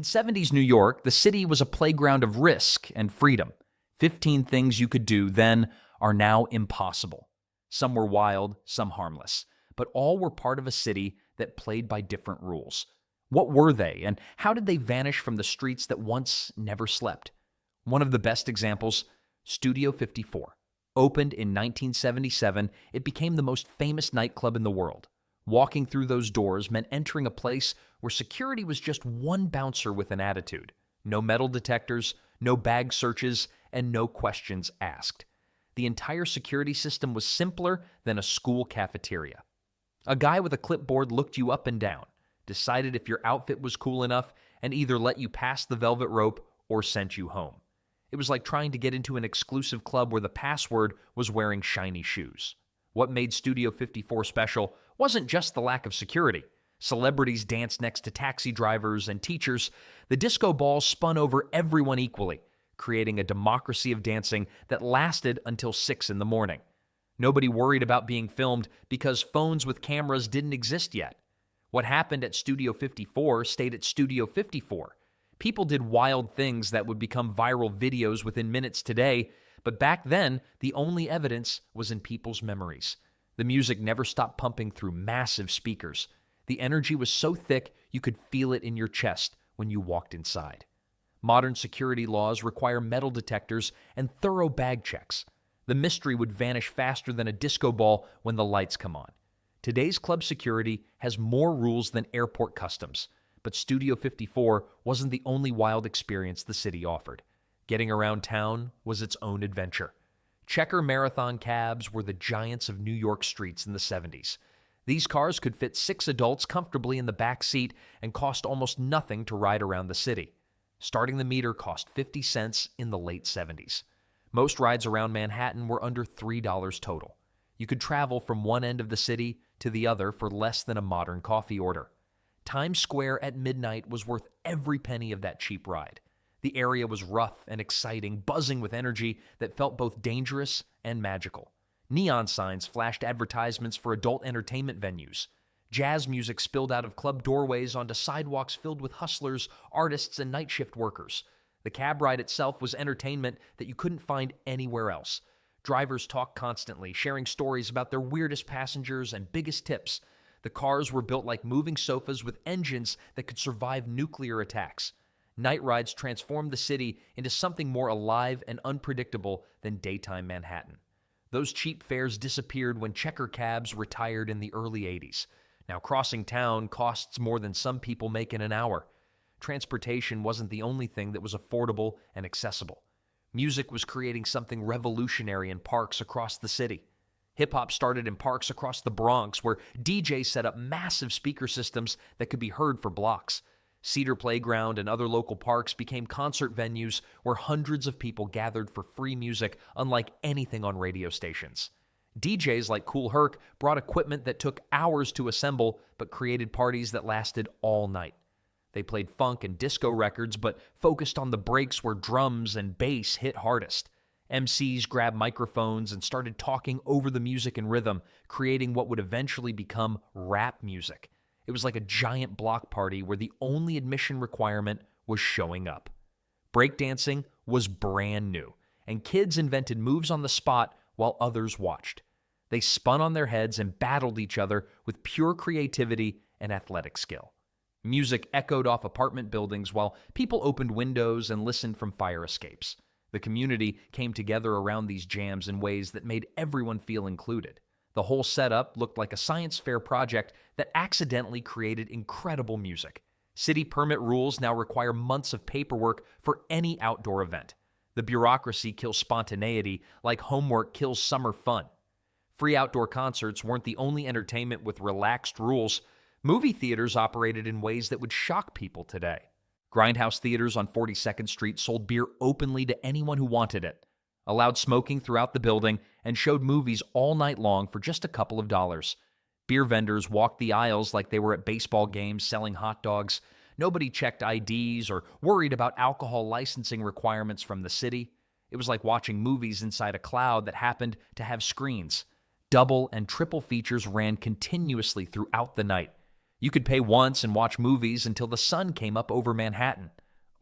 70s New York, the city was a playground of risk and freedom. 15 things you could do then are now impossible. Some were wild, some harmless, but all were part of a city that played by different rules. What were they, and how did they vanish from the streets that once never slept? One of the best examples, Studio 54. Opened in 1977, it became the most famous nightclub in the world. Walking through those doors meant entering a place where security was just one bouncer with an attitude. No metal detectors, no bag searches, and no questions asked. The entire security system was simpler than a school cafeteria. A guy with a clipboard looked you up and down, decided if your outfit was cool enough, and either let you pass the velvet rope or sent you home. It was like trying to get into an exclusive club where the password was wearing shiny shoes. What made Studio 54 special wasn't just the lack of security. Celebrities danced next to taxi drivers and teachers. The disco ball spun over everyone equally, creating a democracy of dancing that lasted until 6 in the morning. Nobody worried about being filmed because phones with cameras didn't exist yet. What happened at Studio 54 stayed at Studio 54. People did wild things that would become viral videos within minutes today, but back then, the only evidence was in people's memories. The music never stopped pumping through massive speakers. The energy was so thick you could feel it in your chest when you walked inside. Modern security laws require metal detectors and thorough bag checks. The mystery would vanish faster than a disco ball when the lights come on. Today's club security has more rules than airport customs, but Studio 54 wasn't the only wild experience the city offered. Getting around town was its own adventure. Checker marathon cabs were the giants of New York streets in the 70s. These cars could fit 6 adults comfortably in the back seat and cost almost nothing to ride around the city. Starting the meter cost 50 cents in the late 70s. Most rides around Manhattan were under $3 total. You could travel from one end of the city to the other for less than a modern coffee order. Times Square at midnight was worth every penny of that cheap ride. The area was rough and exciting, buzzing with energy that felt both dangerous and magical. Neon signs flashed advertisements for adult entertainment venues. Jazz music spilled out of club doorways onto sidewalks filled with hustlers, artists, and night shift workers. The cab ride itself was entertainment that you couldn't find anywhere else. Drivers talked constantly, sharing stories about their weirdest passengers and biggest tips. The cars were built like moving sofas with engines that could survive nuclear attacks. Night rides transformed the city into something more alive and unpredictable than daytime Manhattan. Those cheap fares disappeared when checker cabs retired in the early 80s. Now crossing town costs more than some people make in an hour. Transportation wasn't the only thing that was affordable and accessible. Music was creating something revolutionary in parks across the city. Hip-hop started in parks across the Bronx, where DJs set up massive speaker systems that could be heard for blocks. Cedar Playground and other local parks became concert venues where hundreds of people gathered for free music unlike anything on radio stations. DJs like Kool Herc brought equipment that took hours to assemble but created parties that lasted all night. They played funk and disco records but focused on the breaks where drums and bass hit hardest. MCs grabbed microphones and started talking over the music and rhythm, creating what would eventually become rap music. It was like a giant block party where the only admission requirement was showing up. Breakdancing was brand new, and kids invented moves on the spot while others watched. They spun on their heads and battled each other with pure creativity and athletic skill. Music echoed off apartment buildings while people opened windows and listened from fire escapes. The community came together around these jams in ways that made everyone feel included. The whole setup looked like a science fair project that accidentally created incredible music. City permit rules now require months of paperwork for any outdoor event. The bureaucracy kills spontaneity like homework kills summer fun. Free outdoor concerts weren't the only entertainment with relaxed rules. Movie theaters operated in ways that would shock people today. Grindhouse theaters on 42nd Street sold beer openly to anyone who wanted it, allowed smoking throughout the building, and showed movies all night long for just a couple of dollars. Beer vendors walked the aisles like they were at baseball games selling hot dogs. Nobody checked IDs or worried about alcohol licensing requirements from the city. It was like watching movies inside a cloud that happened to have screens. Double and triple features ran continuously throughout the night. You could pay once and watch movies until the sun came up over Manhattan.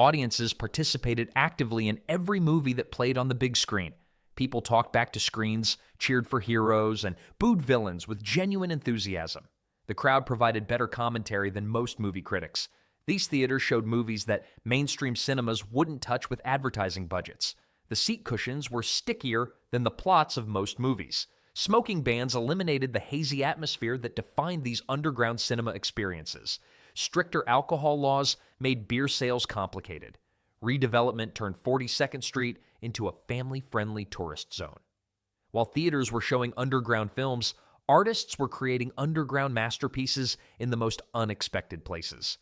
Audiences participated actively in every movie that played on the big screen. People talked back to screens, cheered for heroes, and booed villains with genuine enthusiasm. The crowd provided better commentary than most movie critics. These theaters showed movies that mainstream cinemas wouldn't touch with advertising budgets. The seat cushions were stickier than the plots of most movies. Smoking bans eliminated the hazy atmosphere that defined these underground cinema experiences. Stricter alcohol laws made beer sales complicated. Redevelopment turned 42nd Street into a family-friendly tourist zone. While theaters were showing underground films, artists were creating underground masterpieces in the most unexpected places.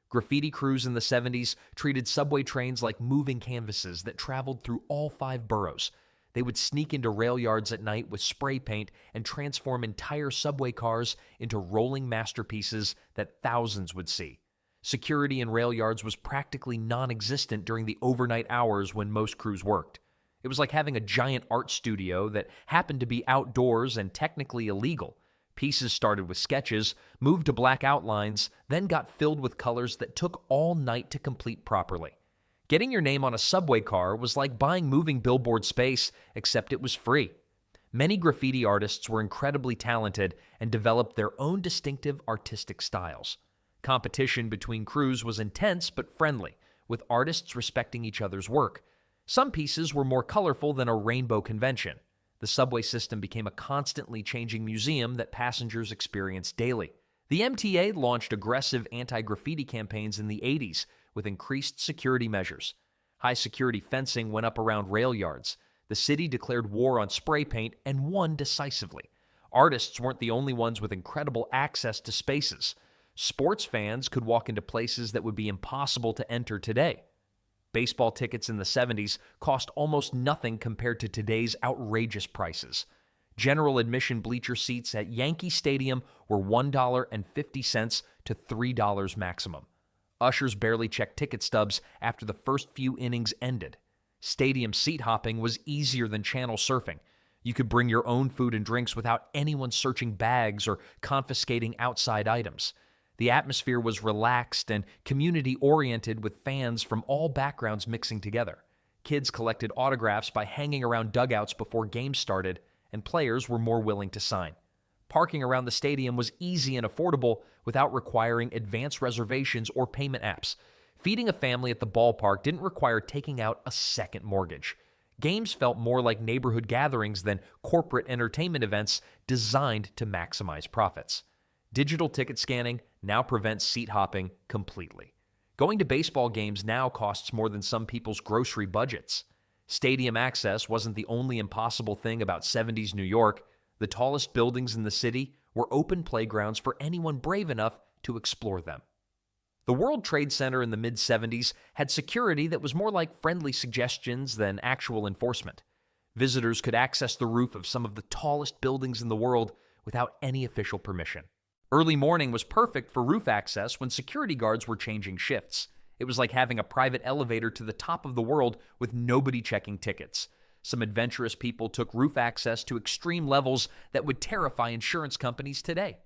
Graffiti crews in the 70s treated subway trains like moving canvases that traveled through all 5 boroughs. They would sneak into rail yards at night with spray paint and transform entire subway cars into rolling masterpieces that thousands would see. Security in rail yards was practically non-existent during the overnight hours when most crews worked. It was like having a giant art studio that happened to be outdoors and technically illegal. Pieces started with sketches, moved to black outlines, then got filled with colors that took all night to complete properly. Getting your name on a subway car was like buying moving billboard space, except it was free. Many graffiti artists were incredibly talented and developed their own distinctive artistic styles. Competition between crews was intense but friendly, with artists respecting each other's work. Some pieces were more colorful than a rainbow convention. The subway system became a constantly changing museum that passengers experienced daily. The MTA launched aggressive anti-graffiti campaigns in the 80s with increased security measures. High security fencing went up around rail yards. The city declared war on spray paint and won decisively. Artists weren't the only ones with incredible access to spaces. Sports fans could walk into places that would be impossible to enter today. Baseball tickets in the 70s cost almost nothing compared to today's outrageous prices. General admission bleacher seats at Yankee Stadium were $1.50 to $3 maximum. Ushers barely checked ticket stubs after the first few innings ended. Stadium seat hopping was easier than channel surfing. You could bring your own food and drinks without anyone searching bags or confiscating outside items. The atmosphere was relaxed and community-oriented with fans from all backgrounds mixing together. Kids collected autographs by hanging around dugouts before games started, and players were more willing to sign. Parking around the stadium was easy and affordable without requiring advance reservations or payment apps. Feeding a family at the ballpark didn't require taking out a second mortgage. Games felt more like neighborhood gatherings than corporate entertainment events designed to maximize profits. Digital ticket scanning now prevents seat hopping completely. Going to baseball games now costs more than some people's grocery budgets. Stadium access wasn't the only impossible thing about 70s New York. The tallest buildings in the city were open playgrounds for anyone brave enough to explore them. The World Trade Center in the mid-70s had security that was more like friendly suggestions than actual enforcement. Visitors could access the roof of some of the tallest buildings in the world without any official permission. Early morning was perfect for roof access when security guards were changing shifts. It was like having a private elevator to the top of the world with nobody checking tickets. Some adventurous people took roof access to extreme levels that would terrify insurance companies today.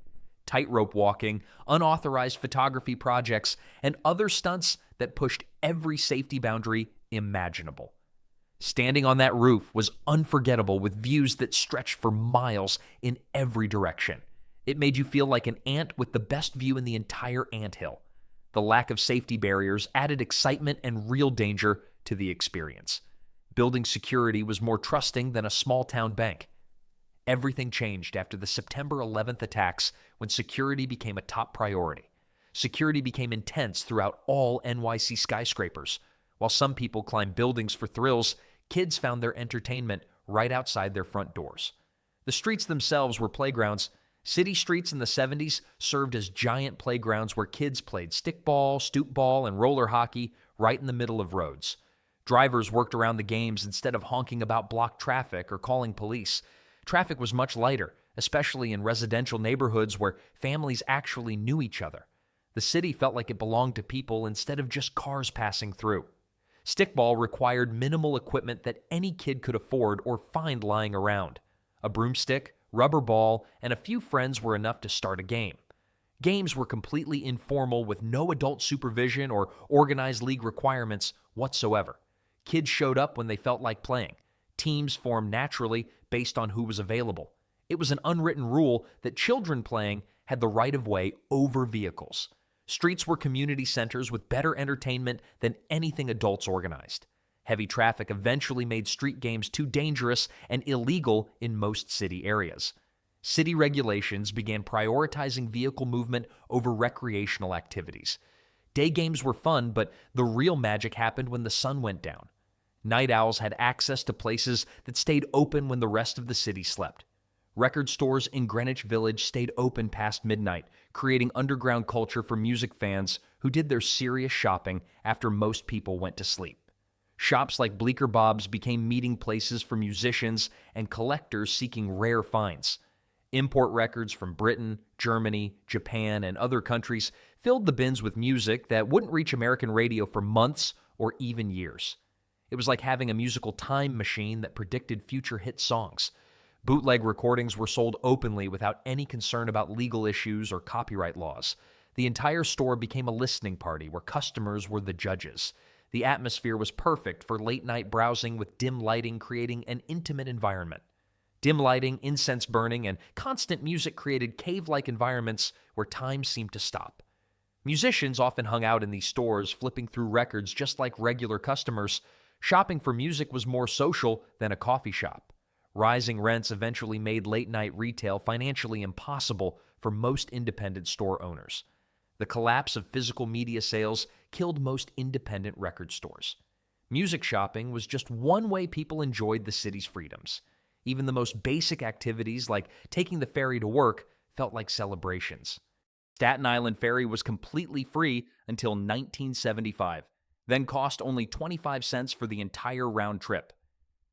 Tightrope walking, unauthorized photography projects, and other stunts that pushed every safety boundary imaginable. Standing on that roof was unforgettable with views that stretched for miles in every direction. It made you feel like an ant with the best view in the entire anthill. The lack of safety barriers added excitement and real danger to the experience. Building security was more trusting than a small-town bank. Everything changed after the September 11th attacks when security became a top priority. Security became intense throughout all NYC skyscrapers. While some people climbed buildings for thrills, kids found their entertainment right outside their front doors. The streets themselves were playgrounds. City streets in the 70s served as giant playgrounds where kids played stickball, stoop ball, and roller hockey right in the middle of roads. Drivers worked around the games instead of honking about blocked traffic or calling police. Traffic was much lighter, especially in residential neighborhoods where families actually knew each other. The city felt like it belonged to people instead of just cars passing through. Stickball required minimal equipment that any kid could afford or find lying around. A broomstick, rubber ball, and a few friends were enough to start a game. Games were completely informal with no adult supervision or organized league requirements whatsoever. Kids showed up when they felt like playing. Teams formed naturally based on who was available. It was an unwritten rule that children playing had the right of way over vehicles. Streets were community centers with better entertainment than anything adults organized. Heavy traffic eventually made street games too dangerous and illegal in most city areas. City regulations began prioritizing vehicle movement over recreational activities. Day games were fun, but the real magic happened when the sun went down. Night owls had access to places that stayed open when the rest of the city slept. Record stores in Greenwich Village stayed open past midnight, creating underground culture for music fans who did their serious shopping after most people went to sleep. Shops like Bleecker Bob's became meeting places for musicians and collectors seeking rare finds. Import records from Britain, Germany, Japan, and other countries filled the bins with music that wouldn't reach American radio for months or even years. It was like having a musical time machine that predicted future hit songs. Bootleg recordings were sold openly without any concern about legal issues or copyright laws. The entire store became a listening party where customers were the judges. The atmosphere was perfect for late-night browsing with dim lighting creating an intimate environment. Dim lighting, incense burning, and constant music created cave-like environments where time seemed to stop. Musicians often hung out in these stores, flipping through records just like regular customers. Shopping for music was more social than a coffee shop. Rising rents eventually made late-night retail financially impossible for most independent store owners. The collapse of physical media sales killed most independent record stores. Music shopping was just one way people enjoyed the city's freedoms. Even the most basic activities like taking the ferry to work felt like celebrations. Staten Island Ferry was completely free until 1975, then cost only 25 cents for the entire round trip.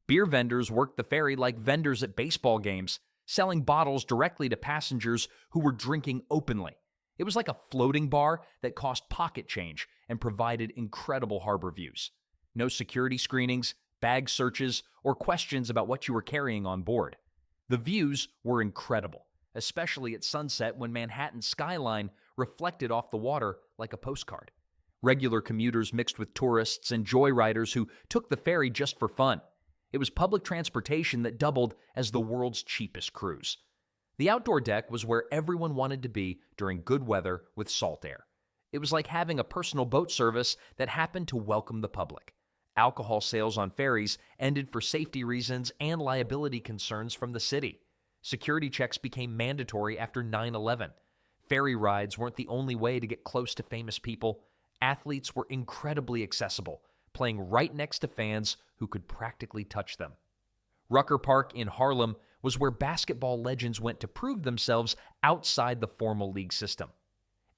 Beer vendors worked the ferry like vendors at baseball games, selling bottles directly to passengers who were drinking openly. It was like a floating bar that cost pocket change and provided incredible harbor views. No security screenings, bag searches, or questions about what you were carrying on board. The views were incredible, especially at sunset when Manhattan's skyline reflected off the water like a postcard. Regular commuters mixed with tourists and joyriders who took the ferry just for fun. It was public transportation that doubled as the world's cheapest cruise. The outdoor deck was where everyone wanted to be during good weather with salt air. It was like having a personal boat service that happened to welcome the public. Alcohol sales on ferries ended for safety reasons and liability concerns from the city. Security checks became mandatory after 9/11. Ferry rides weren't the only way to get close to famous people. Athletes were incredibly accessible, playing right next to fans who could practically touch them. Rucker Park in Harlem was where basketball legends went to prove themselves outside the formal league system.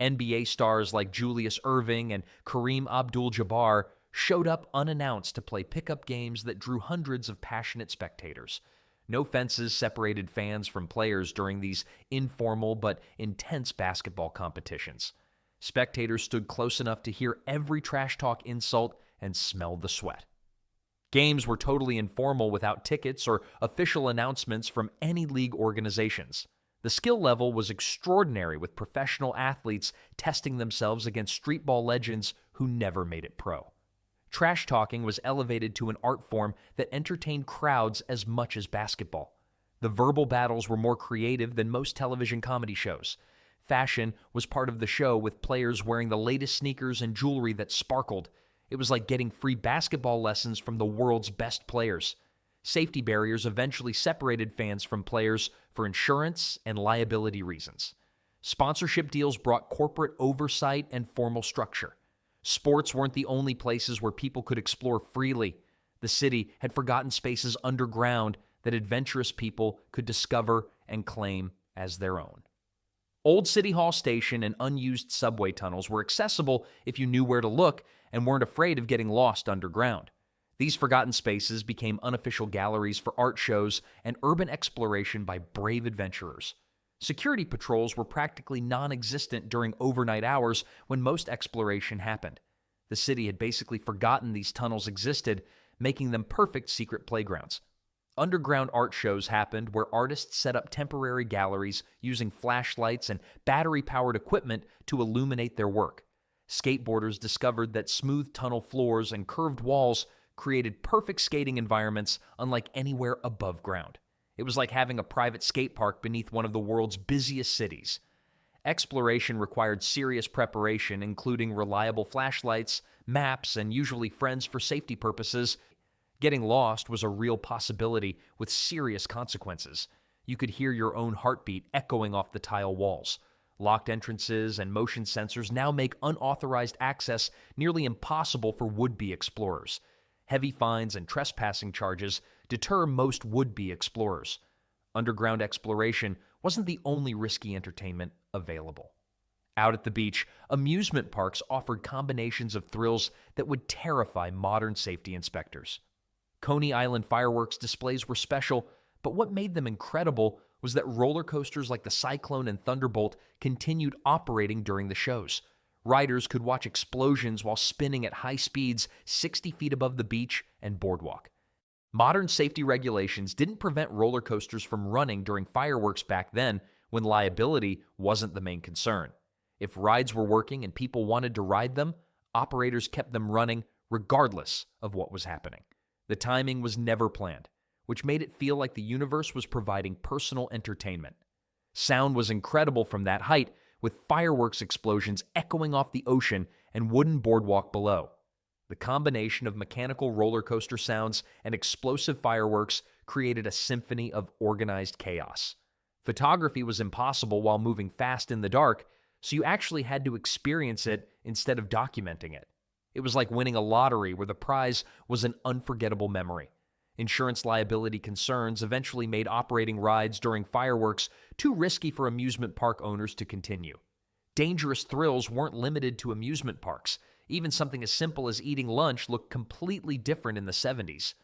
NBA stars like Julius Erving and Kareem Abdul-Jabbar showed up unannounced to play pickup games that drew hundreds of passionate spectators. No fences separated fans from players during these informal but intense basketball competitions. Spectators stood close enough to hear every trash talk insult and smell the sweat. Games were totally informal without tickets or official announcements from any league organizations. The skill level was extraordinary, with professional athletes testing themselves against streetball legends who never made it pro. Trash talking was elevated to an art form that entertained crowds as much as basketball. The verbal battles were more creative than most television comedy shows. Fashion was part of the show, with players wearing the latest sneakers and jewelry that sparkled. It was like getting free basketball lessons from the world's best players. Safety barriers eventually separated fans from players for insurance and liability reasons. Sponsorship deals brought corporate oversight and formal structure. Sports weren't the only places where people could explore freely. The city had forgotten spaces underground that adventurous people could discover and claim as their own. Old City Hall Station and unused subway tunnels were accessible if you knew where to look and weren't afraid of getting lost underground. These forgotten spaces became unofficial galleries for art shows and urban exploration by brave adventurers. Security patrols were practically non-existent during overnight hours when most exploration happened. The city had basically forgotten these tunnels existed, making them perfect secret playgrounds. Underground art shows happened where artists set up temporary galleries using flashlights and battery-powered equipment to illuminate their work. Skateboarders discovered that smooth tunnel floors and curved walls created perfect skating environments unlike anywhere above ground. It was like having a private skate park beneath one of the world's busiest cities. Exploration required serious preparation, including reliable flashlights, maps, and usually friends for safety purposes. Getting lost was a real possibility with serious consequences. You could hear your own heartbeat echoing off the tile walls. Locked entrances and motion sensors now make unauthorized access nearly impossible for would-be explorers. Heavy fines and trespassing charges deter most would-be explorers. Underground exploration wasn't the only risky entertainment available. Out at the beach, amusement parks offered combinations of thrills that would terrify modern safety inspectors. Coney Island fireworks displays were special, but what made them incredible was that roller coasters like the Cyclone and Thunderbolt continued operating during the shows. Riders could watch explosions while spinning at high speeds 60 feet above the beach and boardwalk. Modern safety regulations didn't prevent roller coasters from running during fireworks back then, when liability wasn't the main concern. If rides were working and people wanted to ride them, operators kept them running regardless of what was happening. The timing was never planned, which made it feel like the universe was providing personal entertainment. Sound was incredible from that height, with fireworks explosions echoing off the ocean and wooden boardwalk below. The combination of mechanical roller coaster sounds and explosive fireworks created a symphony of organized chaos. Photography was impossible while moving fast in the dark, so you actually had to experience it instead of documenting it. It was like winning a lottery where the prize was an unforgettable memory. Insurance liability concerns eventually made operating rides during fireworks too risky for amusement park owners to continue. Dangerous thrills weren't limited to amusement parks. Even something as simple as eating lunch looked completely different in the 70s.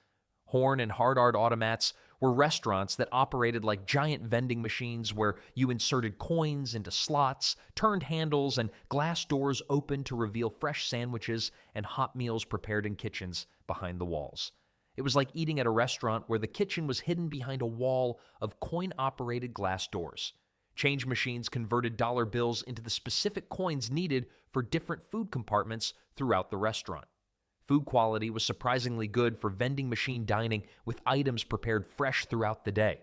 Horn and hard art automats were restaurants that operated like giant vending machines where you inserted coins into slots, turned handles, and glass doors opened to reveal fresh sandwiches and hot meals prepared in kitchens behind the walls. It was like eating at a restaurant where the kitchen was hidden behind a wall of coin-operated glass doors. Change machines converted dollar bills into the specific coins needed for different food compartments throughout the restaurant. Food quality was surprisingly good for vending machine dining with items prepared fresh throughout the day.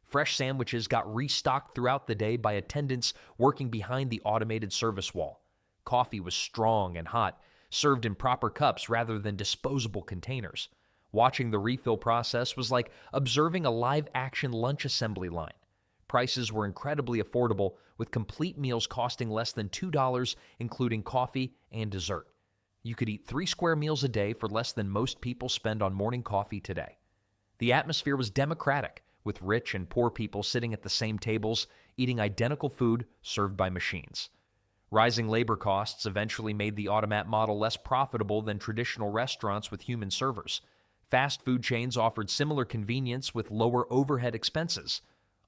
Fresh sandwiches got restocked throughout the day by attendants working behind the automated service wall. Coffee was strong and hot, served in proper cups rather than disposable containers. Watching the refill process was like observing a live-action lunch assembly line. Prices were incredibly affordable, with complete meals costing less than $2, including coffee and dessert. You could eat 3 square meals a day for less than most people spend on morning coffee today. The atmosphere was democratic, with rich and poor people sitting at the same tables, eating identical food served by machines. Rising labor costs eventually made the automat model less profitable than traditional restaurants with human servers. Fast food chains offered similar convenience with lower overhead expenses.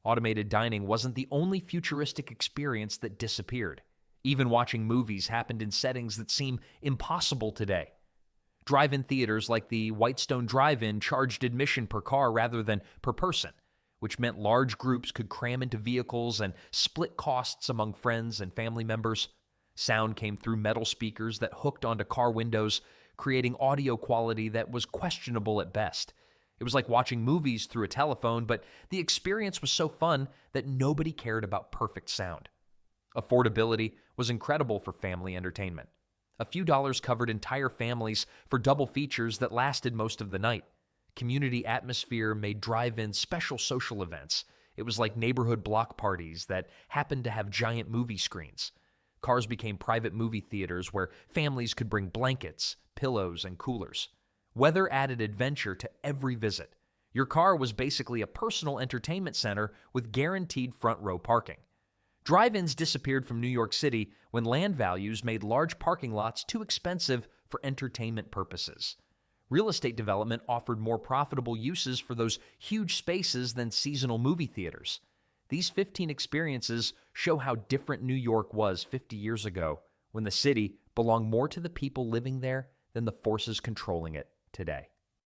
Automated dining wasn't the only futuristic experience that disappeared. Even watching movies happened in settings that seem impossible today. Drive-in theaters like the Whitestone Drive-In charged admission per car rather than per person, which meant large groups could cram into vehicles and split costs among friends and family members. Sound came through metal speakers that hooked onto car windows, creating audio quality that was questionable at best. It was like watching movies through a telephone, but the experience was so fun that nobody cared about perfect sound. Affordability was incredible for family entertainment. A few dollars covered entire families for double features that lasted most of the night. Community atmosphere made drive-ins special social events. It was like neighborhood block parties that happened to have giant movie screens. Cars became private movie theaters where families could bring blankets, pillows, and coolers. Weather added adventure to every visit. Your car was basically a personal entertainment center with guaranteed front row parking. Drive-ins disappeared from New York City when land values made large parking lots too expensive for entertainment purposes. Real estate development offered more profitable uses for those huge spaces than seasonal movie theaters. These 15 experiences show how different New York was 50 years ago, when the city belonged more to the people living there than the forces controlling it today.